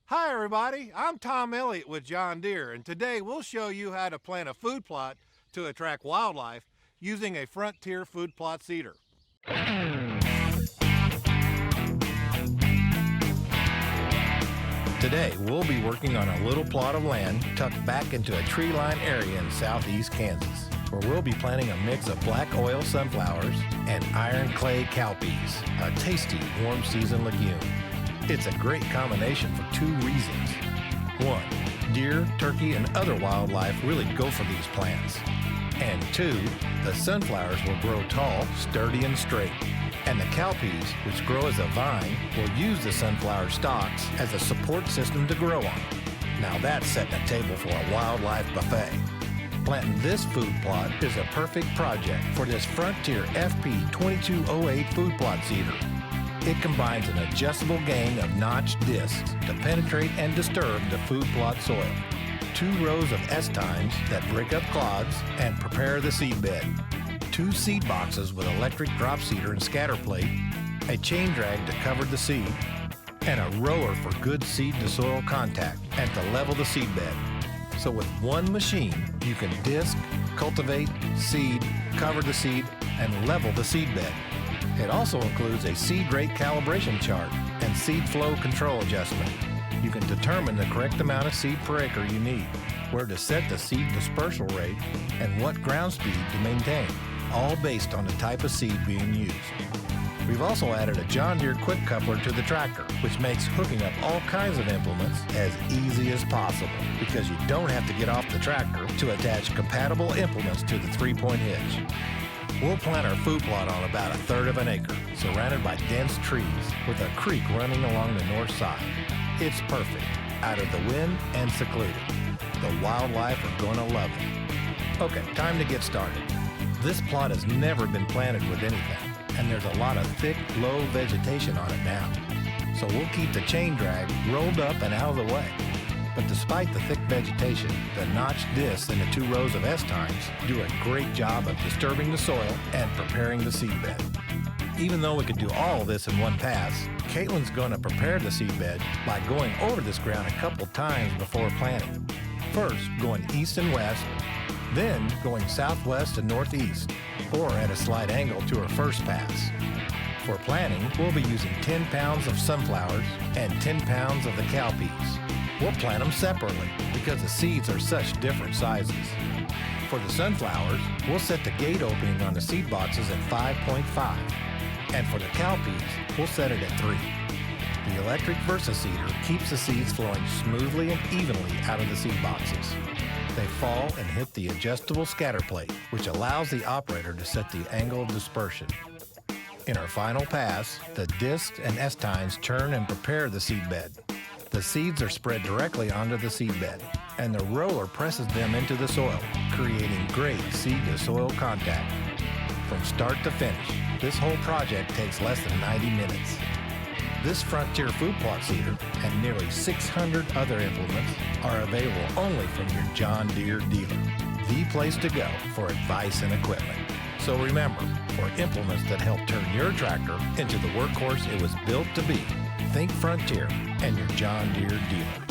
Hi everybody, I'm Tom Elliot with John Deere, and today we'll show you how to plant a food plot to attract wildlife using a Frontier food plot seeder. Today we'll be working on a little plot of land tucked back into a tree-lined area in southeast Kansas, where we'll be planting a mix of black oil sunflowers and iron clay cowpeas, a tasty warm season legume. It's a great combination for two reasons. One, deer, turkey, and other wildlife really go for these plants. And two, the sunflowers will grow tall, sturdy, and straight. And the cowpeas, which grow as a vine, will use the sunflower stalks as a support system to grow on. Now that's setting a table for a wildlife buffet. Planting this food plot is a perfect project for this Frontier FP2208 food plot seeder. It combines an adjustable gang of notched discs to penetrate and disturb the food plot soil, 2 rows of S-tines that break up clods and prepare the seed bed, 2 seed boxes with electric drop seeder and scatter plate, a chain drag to cover the seed, and a roller for good seed to soil contact and to level the seed bed. So with one machine, you can disc, cultivate, seed, cover the seed, and level the seed bed. It also includes a seed rate calibration chart and seed flow control adjustment. You can determine the correct amount of seed per acre you need, where to set the seed dispersal rate, and what ground speed to maintain, all based on the type of seed being used. We've also added a John Deere quick coupler to the tractor, which makes hooking up all kinds of implements as easy as possible, because you don't have to get off the tractor to attach compatible implements to the 3-point hitch. We'll plant our food plot on about 1/3 of an acre, surrounded by dense trees, with a creek running along the north side. It's perfect, out of the wind and secluded. The wildlife are gonna love it. Okay, time to get started. This plot has never been planted with anything, and there's a lot of thick, low vegetation on it now. So we'll keep the chain drag rolled up and out of the way. But despite the thick vegetation, the notched discs in the 2 rows of S-tines do a great job of disturbing the soil and preparing the seed bed. Even though we could do all of this in one pass, Caitlin's going to prepare the seed bed by going over this ground a couple times before planting. First, going east and west, then going southwest and northeast, or at a slight angle to her first pass. For planting, we'll be using 10 pounds of sunflowers and 10 pounds of the cowpeas. We'll plant them separately because the seeds are such different sizes. For the sunflowers, we'll set the gate opening on the seed boxes at 5.5. And for the cowpeas, we'll set it at 3. The electric Versa-seeder keeps the seeds flowing smoothly and evenly out of the seed boxes. They fall and hit the adjustable scatter plate, which allows the operator to set the angle of dispersion. In our final pass, the discs and S-tines turn and prepare the seed bed. The seeds are spread directly onto the seed bed, and the roller presses them into the soil, creating great seed-to-soil contact. From start to finish, this whole project takes less than 90 minutes. This Frontier food plot seeder and nearly 600 other implements are available only from your John Deere dealer, the place to go for advice and equipment. So remember, for implements that help turn your tractor into the workhorse it was built to be, think Frontier and your John Deere dealer.